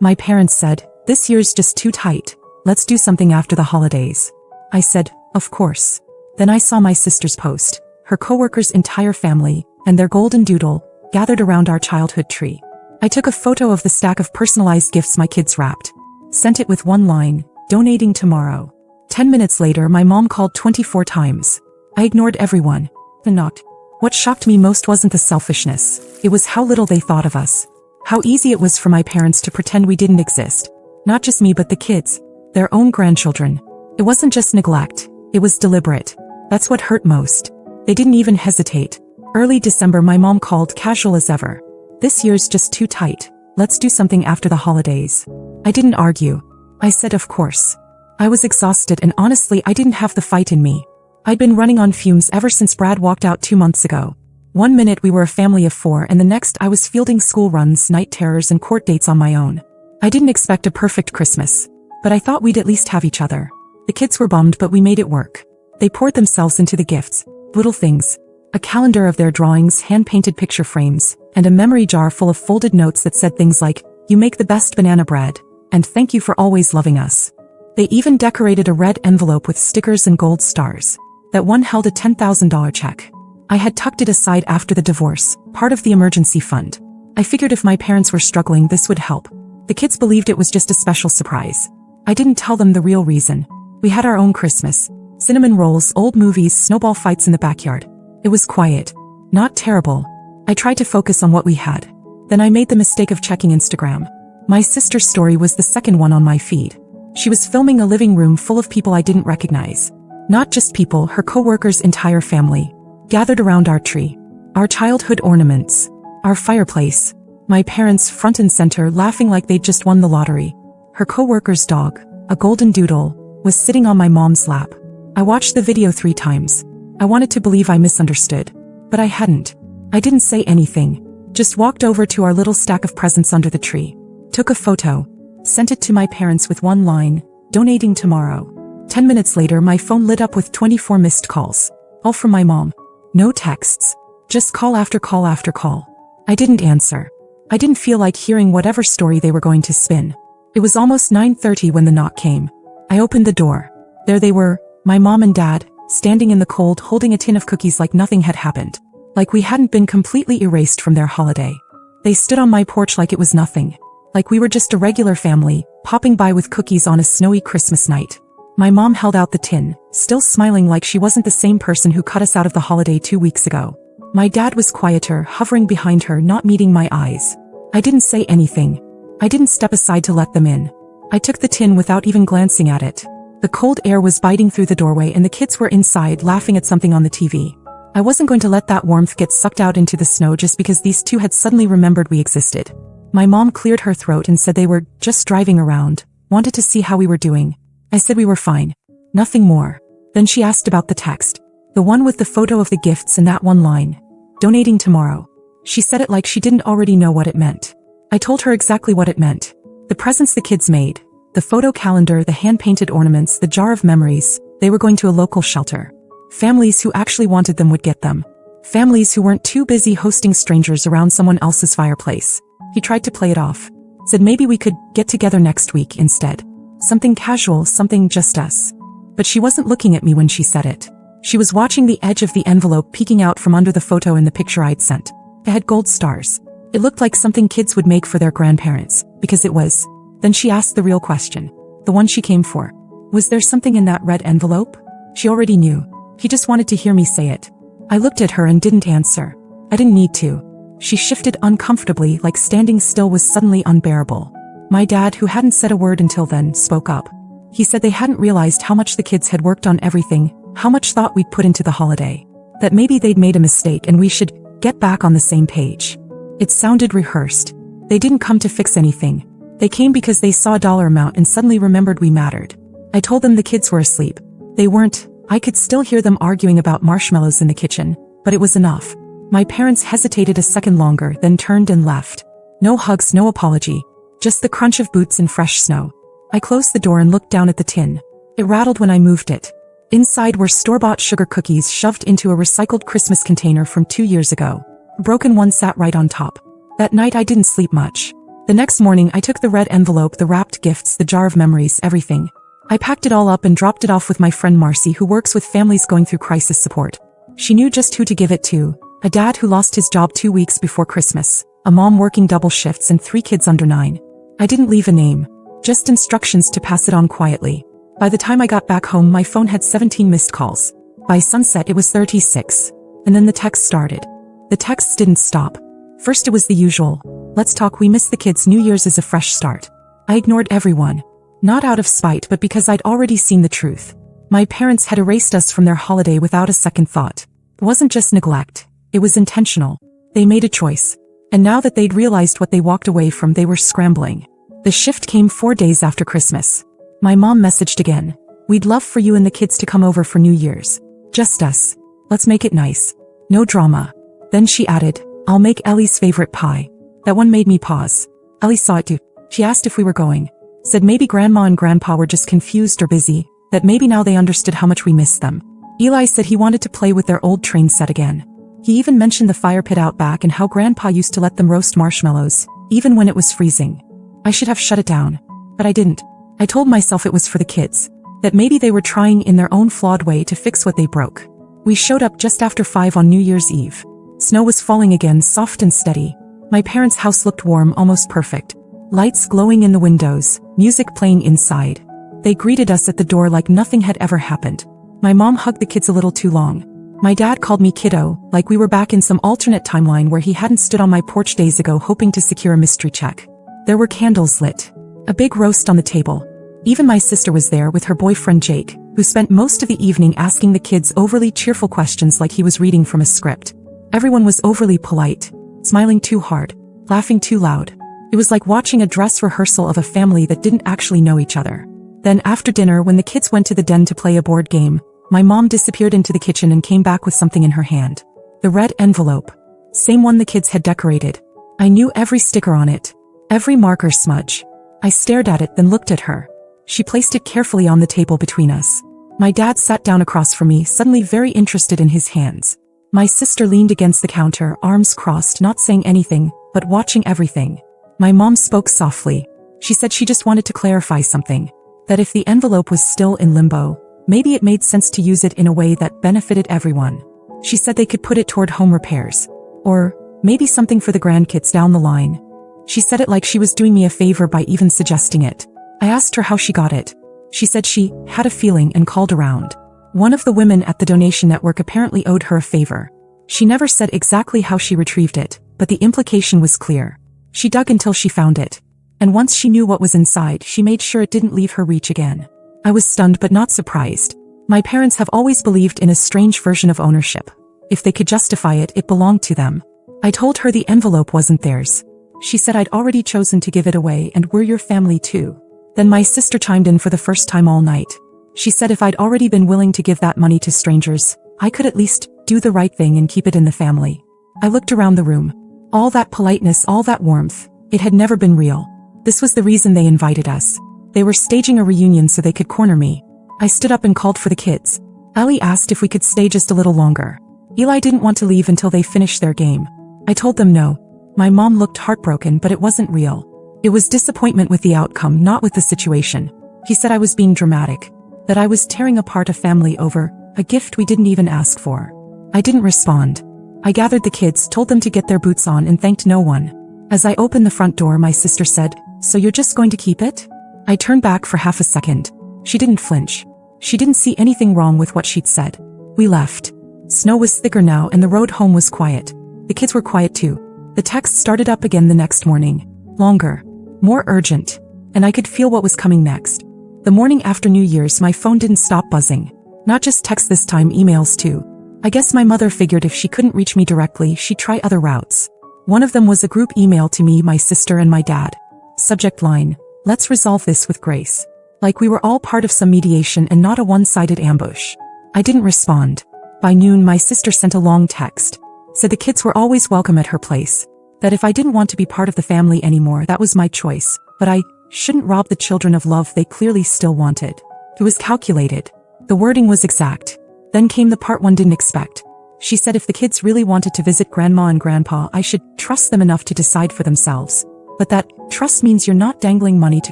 My parents said, "This year's just too tight. Let's do something after the holidays." I said, "Of course." Then I saw my sister's post, her coworker's entire family, and their golden doodle, gathered around our childhood tree. I took a photo of the stack of personalized gifts my kids wrapped. Sent it with one line, "Donating tomorrow." 10 minutes later, my mom called 24 times. I ignored everyone. And knocked. What shocked me most wasn't the selfishness. It was how little they thought of us. How easy it was for my parents to pretend we didn't exist. Not just me but the kids. Their own grandchildren. It wasn't just neglect. It was deliberate. That's what hurt most. They didn't even hesitate. Early December, my mom called, casual as ever. "This year's just too tight. Let's do something after the holidays." I didn't argue. I said of course. I was exhausted and honestly I didn't have the fight in me. I'd been running on fumes ever since Brad walked out 2 months ago. One minute we were a family of 4 and the next I was fielding school runs, night terrors and court dates on my own. I didn't expect a perfect Christmas, but I thought we'd at least have each other. The kids were bummed but we made it work. They poured themselves into the gifts, little things. A calendar of their drawings, hand-painted picture frames, and a memory jar full of folded notes that said things like, "You make the best banana bread," and "Thank you for always loving us." They even decorated a red envelope with stickers and gold stars. That one held a $10,000 check. I had tucked it aside after the divorce, part of the emergency fund. I figured if my parents were struggling this would help. The kids believed it was just a special surprise. I didn't tell them the real reason. We had our own Christmas. Cinnamon rolls, old movies, snowball fights in the backyard. It was quiet. Not terrible. I tried to focus on what we had. Then I made the mistake of checking Instagram. My sister's story was the second one on my feed. She was filming a living room full of people I didn't recognize. Not just people, her coworkers' entire family, gathered around our tree. Our childhood ornaments. Our fireplace. My parents front and center laughing like they'd just won the lottery. Her coworker's dog, a golden doodle, was sitting on my mom's lap. I watched the video 3 times. I wanted to believe I misunderstood. But I hadn't. I didn't say anything. Just walked over to our little stack of presents under the tree. Took a photo. Sent it to my parents with one line, "Donating tomorrow." 10 minutes later my phone lit up with 24 missed calls. All from my mom. No texts. Just call after call after call. I didn't answer. I didn't feel like hearing whatever story they were going to spin. It was almost 9:30 when the knock came. I opened the door. There they were, my mom and dad, standing in the cold holding a tin of cookies like nothing had happened. Like we hadn't been completely erased from their holiday. They stood on my porch like it was nothing. Like we were just a regular family, popping by with cookies on a snowy Christmas night. My mom held out the tin, still smiling like she wasn't the same person who cut us out of the holiday 2 weeks ago. My dad was quieter, hovering behind her, not meeting my eyes. I didn't say anything. I didn't step aside to let them in. I took the tin without even glancing at it. The cold air was biting through the doorway and the kids were inside laughing at something on the TV. I wasn't going to let that warmth get sucked out into the snow just because these two had suddenly remembered we existed. My mom cleared her throat and said they were just driving around, wanted to see how we were doing. I said we were fine. Nothing more. Then she asked about the text. The one with the photo of the gifts and that one line. "Donating tomorrow." She said it like she didn't already know what it meant. I told her exactly what it meant. The presents the kids made. The photo calendar, the hand-painted ornaments, the jar of memories. They were going to a local shelter. Families who actually wanted them would get them. Families who weren't too busy hosting strangers around someone else's fireplace. He tried to play it off. Said maybe we could get together next week instead. Something casual, something just us. But she wasn't looking at me when she said it. She was watching the edge of the envelope peeking out from under the photo in the picture I'd sent. It had gold stars. It looked like something kids would make for their grandparents, because it was. Then she asked the real question. The one she came for. Was there something in that red envelope? She already knew. He just wanted to hear me say it. I looked at her and didn't answer. I didn't need to. She shifted uncomfortably, like standing still was suddenly unbearable. My dad, who hadn't said a word until then, spoke up. He said they hadn't realized how much the kids had worked on everything, how much thought we'd put into the holiday. That maybe they'd made a mistake and we should get back on the same page. It sounded rehearsed. They didn't come to fix anything. They came because they saw a dollar amount and suddenly remembered we mattered. I told them the kids were asleep. They weren't. I could still hear them arguing about marshmallows in the kitchen, but it was enough. My parents hesitated a second longer, then turned and left. No hugs, no apology. Just the crunch of boots in fresh snow. I closed the door and looked down at the tin. It rattled when I moved it. Inside were store-bought sugar cookies shoved into a recycled Christmas container from 2 years ago. A broken one sat right on top. That night I didn't sleep much. The next morning I took the red envelope, the wrapped gifts, the jar of memories, everything. I packed it all up and dropped it off with my friend Marcy, who works with families going through crisis support. She knew just who to give it to: a dad who lost his job 2 weeks before Christmas, a mom working double shifts, and 3 kids under 9. I didn't leave a name, just instructions to pass it on quietly. By the time I got back home, my phone had 17 missed calls. By sunset it was 36. And then the texts started. The texts didn't stop. First it was the usual: let's talk, we miss the kids, New Year's is a fresh start. I ignored everyone. Not out of spite, but because I'd already seen the truth. My parents had erased us from their holiday without a second thought. It wasn't just neglect. It was intentional. They made a choice. And now that they'd realized what they walked away from, they were scrambling. The shift came 4 days after Christmas. My mom messaged again: we'd love for you and the kids to come over for New Year's. Just us. Let's make it nice. No drama. Then she added, I'll make Ellie's favorite pie. That one made me pause. Ellie saw it too. She asked if we were going. Said maybe Grandma and Grandpa were just confused or busy, that maybe now they understood how much we missed them. Eli said he wanted to play with their old train set again. He even mentioned the fire pit out back and how Grandpa used to let them roast marshmallows, even when it was freezing. I should have shut it down. But I didn't. I told myself it was for the kids, that maybe they were trying in their own flawed way to fix what they broke. We showed up just after 5 on New Year's Eve. Snow was falling again, soft and steady. My parents' house looked warm, almost perfect. Lights glowing in the windows, music playing inside. They greeted us at the door like nothing had ever happened. My mom hugged the kids a little too long. My dad called me kiddo, like we were back in some alternate timeline where he hadn't stood on my porch days ago hoping to secure a mystery check. There were candles lit. A big roast on the table. Even my sister was there with her boyfriend Jake, who spent most of the evening asking the kids overly cheerful questions like he was reading from a script. Everyone was overly polite, smiling too hard, laughing too loud. It was like watching a dress rehearsal of a family that didn't actually know each other. Then after dinner, when the kids went to the den to play a board game, my mom disappeared into the kitchen and came back with something in her hand. The red envelope. Same one the kids had decorated. I knew every sticker on it, every marker smudge. I stared at it, then looked at her. She placed it carefully on the table between us. My dad sat down across from me, suddenly very interested in his hands. My sister leaned against the counter, arms crossed, not saying anything, but watching everything. My mom spoke softly. She said she just wanted to clarify something. That if the envelope was still in limbo, maybe it made sense to use it in a way that benefited everyone. She said they could put it toward home repairs. Or maybe something for the grandkids down the line. She said it like she was doing me a favor by even suggesting it. I asked her how she got it. She said she had a feeling and called around. One of the women at the donation network apparently owed her a favor. She never said exactly how she retrieved it, but the implication was clear. She dug until she found it. And once she knew what was inside, she made sure it didn't leave her reach again. I was stunned but not surprised. My parents have always believed in a strange version of ownership. If they could justify it, it belonged to them. I told her the envelope wasn't theirs. She said I'd already chosen to give it away and we're your family too. Then my sister chimed in for the first time all night. She said if I'd already been willing to give that money to strangers, I could at least do the right thing and keep it in the family. I looked around the room. All that politeness, all that warmth, it had never been real. This was the reason they invited us. They were staging a reunion so they could corner me. I stood up and called for the kids. Ellie asked if we could stay just a little longer. Eli didn't want to leave until they finished their game. I told them no. My mom looked heartbroken, but it wasn't real. It was disappointment with the outcome, not with the situation. He said I was being dramatic, that I was tearing apart a family over a gift we didn't even ask for. I didn't respond. I gathered the kids, told them to get their boots on, and thanked no one. As I opened the front door, my sister said, "So you're just going to keep it?" I turned back for half a second. She didn't flinch. She didn't see anything wrong with what she'd said. We left. Snow was thicker now and the road home was quiet. The kids were quiet too. The texts started up again the next morning. Longer. More urgent. And I could feel what was coming next. The morning after New Year's, my phone didn't stop buzzing. Not just texts this time, emails too. I guess my mother figured if she couldn't reach me directly, she'd try other routes. One of them was a group email to me, my sister, and my dad. Subject line: "Let's resolve this with grace." Like we were all part of some mediation and not a one-sided ambush. I didn't respond. By noon, my sister sent a long text. Said the kids were always welcome at her place. That if I didn't want to be part of the family anymore, that was my choice. But I shouldn't rob the children of love they clearly still wanted. It was calculated. The wording was exact. Then came the part one didn't expect. She said if the kids really wanted to visit Grandma and Grandpa, I should trust them enough to decide for themselves. but that trust means you're not dangling money to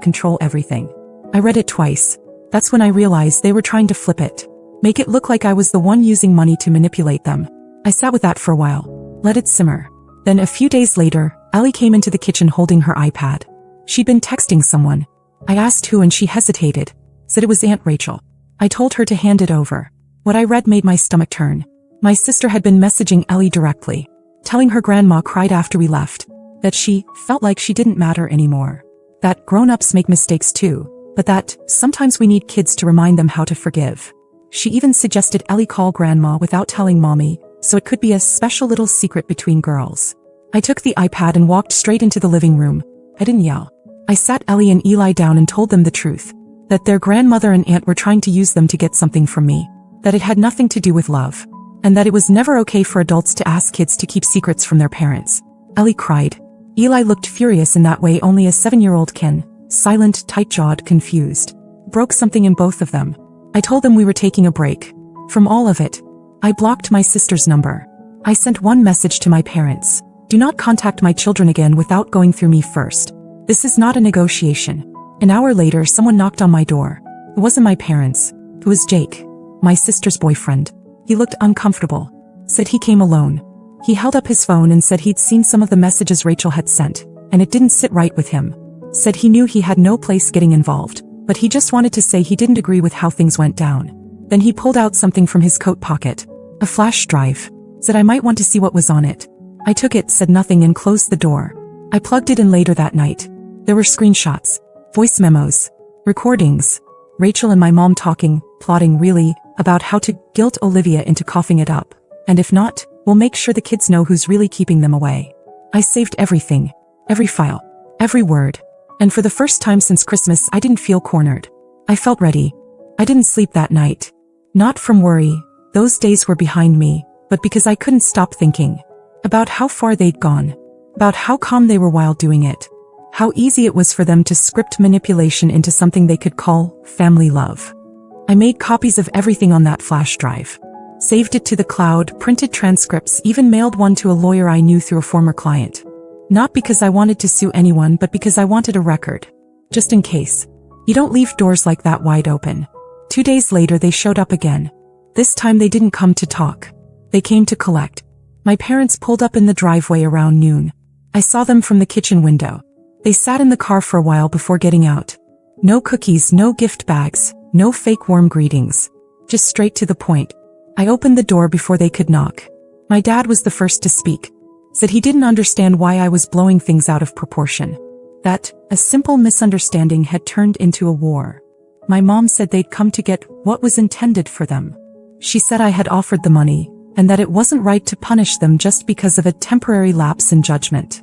control everything. I read it twice. That's when I realized they were trying to flip it. Make it look like I was the one using money to manipulate them. I sat with that for a while. Let it simmer. Then a few days later, Ellie came into the kitchen holding her iPad. She'd been texting someone. I asked who and she hesitated. Said it was Aunt Rachel. I told her to hand it over. What I read made my stomach turn. My sister had been messaging Ellie directly, telling her grandma cried after we left, that she felt like she didn't matter anymore. That grown-ups make mistakes too, but that sometimes we need kids to remind them how to forgive. She even suggested Ellie call grandma without telling mommy, so it could be a special little secret between girls. I took the iPad and walked straight into the living room. I didn't yell. I sat Ellie and Eli down and told them the truth, that their grandmother and aunt were trying to use them to get something from me, that it had nothing to do with love, and that it was never okay for adults to ask kids to keep secrets from their parents. Ellie cried. Eli looked furious in that way only a 7-year-old can, silent, tight-jawed, confused. Broke something in both of them. I told them we were taking a break. From all of it, I blocked my sister's number. I sent one message to my parents. Do not contact my children again without going through me first. This is not a negotiation. An hour later, someone knocked on my door. It wasn't my parents. It was Jake, my sister's boyfriend. He looked uncomfortable. Said he came alone. He held up his phone and said he'd seen some of the messages Rachel had sent, and it didn't sit right with him. Said he knew he had no place getting involved, but he just wanted to say he didn't agree with how things went down. Then he pulled out something from his coat pocket. A flash drive. Said I might want to see what was on it. I took it, said nothing, and closed the door. I plugged it in later that night. There were screenshots, voice memos, recordings. Rachel and my mom talking, plotting really, about how to guilt Olivia into coughing it up. And if not, we'll make sure the kids know who's really keeping them away. I saved everything. Every file. Every word. And for the first time since Christmas, I didn't feel cornered. I felt ready. I didn't sleep that night. Not from worry. Those days were behind me, but because I couldn't stop thinking about how far they'd gone, about how calm they were while doing it, how easy it was for them to script manipulation into something they could call family love. I made copies of everything on that flash drive, saved it to the cloud, printed transcripts, even mailed one to a lawyer I knew through a former client. Not because I wanted to sue anyone, but because I wanted a record. Just in case. You don't leave doors like that wide open. 2 days later they showed up again. This time they didn't come to talk. They came to collect. My parents pulled up in the driveway around noon. I saw them from the kitchen window. They sat in the car for a while before getting out. No cookies, no gift bags, no fake warm greetings. Just straight to the point. I opened the door before they could knock. My dad was the first to speak. Said he didn't understand why I was blowing things out of proportion. That a simple misunderstanding had turned into a war. My mom said they'd come to get what was intended for them. She said I had offered the money, and that it wasn't right to punish them just because of a temporary lapse in judgment.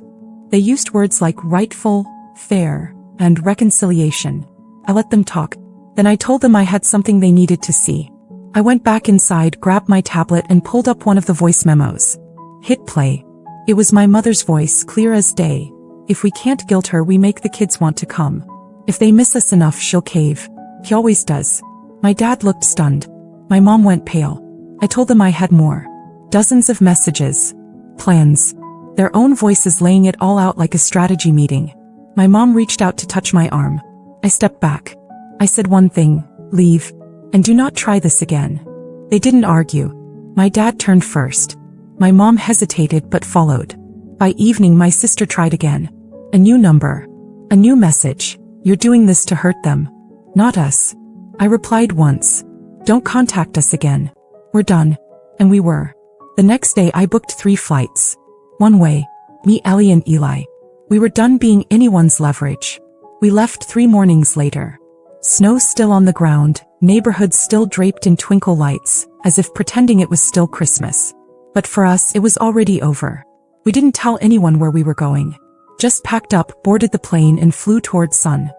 They used words like rightful, fair, and reconciliation. I let them talk. Then I told them I had something they needed to see. I went back inside, grabbed my tablet, and pulled up one of the voice memos. Hit play. It was my mother's voice, clear as day. If we can't guilt her, we make the kids want to come. If they miss us enough, she'll cave. He always does. My dad looked stunned. My mom went pale. I told them I had more. Dozens of messages. Plans. Their own voices laying it all out like a strategy meeting. My mom reached out to touch my arm. I stepped back. I said one thing, leave, and do not try this again. They didn't argue. My dad turned first. My mom hesitated but followed. By evening my sister tried again. A new number. A new message. You're doing this to hurt them. Not us. I replied once. Don't contact us again. We're done. And we were. The next day I booked 3 flights. One way. Me, Ellie, and Eli. We were done being anyone's leverage. We left 3 mornings later. Snow still on the ground, neighborhoods still draped in twinkle lights, as if pretending it was still Christmas. But for us, it was already over. We didn't tell anyone where we were going. Just packed up, boarded the plane, and flew toward sun.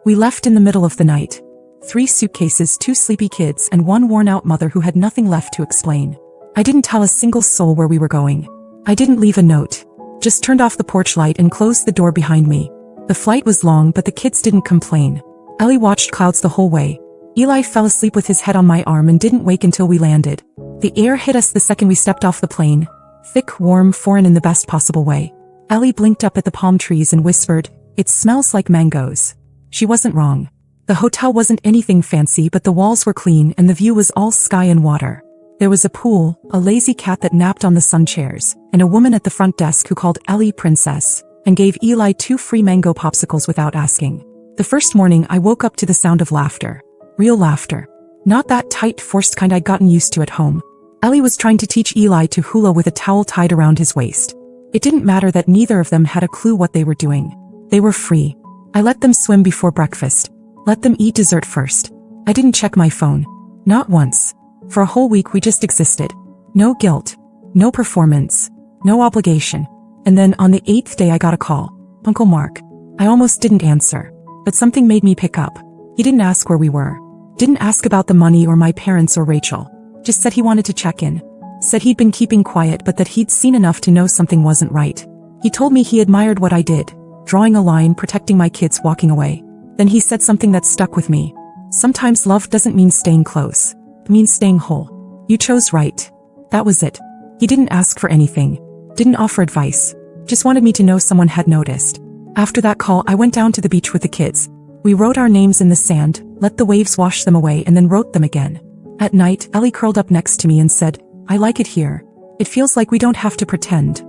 We left in the middle of the night. 3 suitcases, 2 sleepy kids, and 1 worn-out mother who had nothing left to explain. I didn't tell a single soul where we were going. I didn't leave a note. Just turned off the porch light and closed the door behind me. The flight was long, but the kids didn't complain. Ellie watched clouds the whole way. Eli fell asleep with his head on my arm and didn't wake until we landed. The air hit us the second we stepped off the plane. Thick, warm, foreign in the best possible way. Ellie blinked up at the palm trees and whispered, "It smells like mangoes." She wasn't wrong. The hotel wasn't anything fancy, but the walls were clean and the view was all sky and water. There was a pool, a lazy cat that napped on the sun chairs, and a woman at the front desk who called Ellie Princess and gave Eli 2 free mango popsicles without asking. The first morning I woke up to the sound of laughter. Real laughter. Not that tight, forced kind I'd gotten used to at home. Ellie was trying to teach Eli to hula with a towel tied around his waist. It didn't matter that neither of them had a clue what they were doing. They were free. I let them swim before breakfast. Let them eat dessert first. I didn't check my phone. Not once. For a whole week we just existed. No guilt. No performance. No obligation. And then on the 8th day I got a call. Uncle Mark. I almost didn't answer. But something made me pick up. He didn't ask where we were. Didn't ask about the money or my parents or Rachel. Just said he wanted to check in. Said he'd been keeping quiet but that he'd seen enough to know something wasn't right. He told me he admired what I did. Drawing a line, protecting my kids, walking away. Then he said something that stuck with me. Sometimes love doesn't mean staying close. It means staying whole. You chose right. That was it. He didn't ask for anything. Didn't offer advice. Just wanted me to know someone had noticed. After that call I went down to the beach with the kids. We wrote our names in the sand, let the waves wash them away and then wrote them again. At night, Ellie curled up next to me and said, "I like it here. It feels like we don't have to pretend."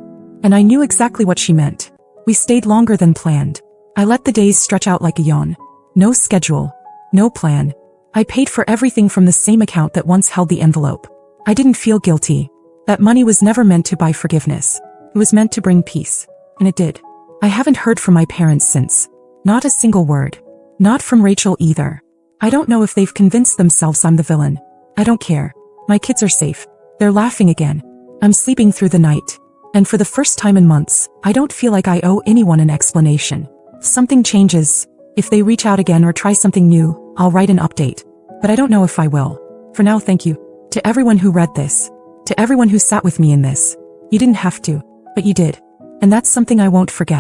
And I knew exactly what she meant. We stayed longer than planned. I let the days stretch out like a yawn. No schedule. No plan. I paid for everything from the same account that once held the envelope. I didn't feel guilty. That money was never meant to buy forgiveness. It was meant to bring peace. And it did. I haven't heard from my parents since. Not a single word. Not from Rachel either. I don't know if they've convinced themselves I'm the villain. I don't care. My kids are safe. They're laughing again. I'm sleeping through the night. And for the first time in months, I don't feel like I owe anyone an explanation. If something changes, if they reach out again or try something new, I'll write an update. But I don't know if I will. For now, thank you. To everyone who read this. To everyone who sat with me in this. You didn't have to, but you did. And that's something I won't forget.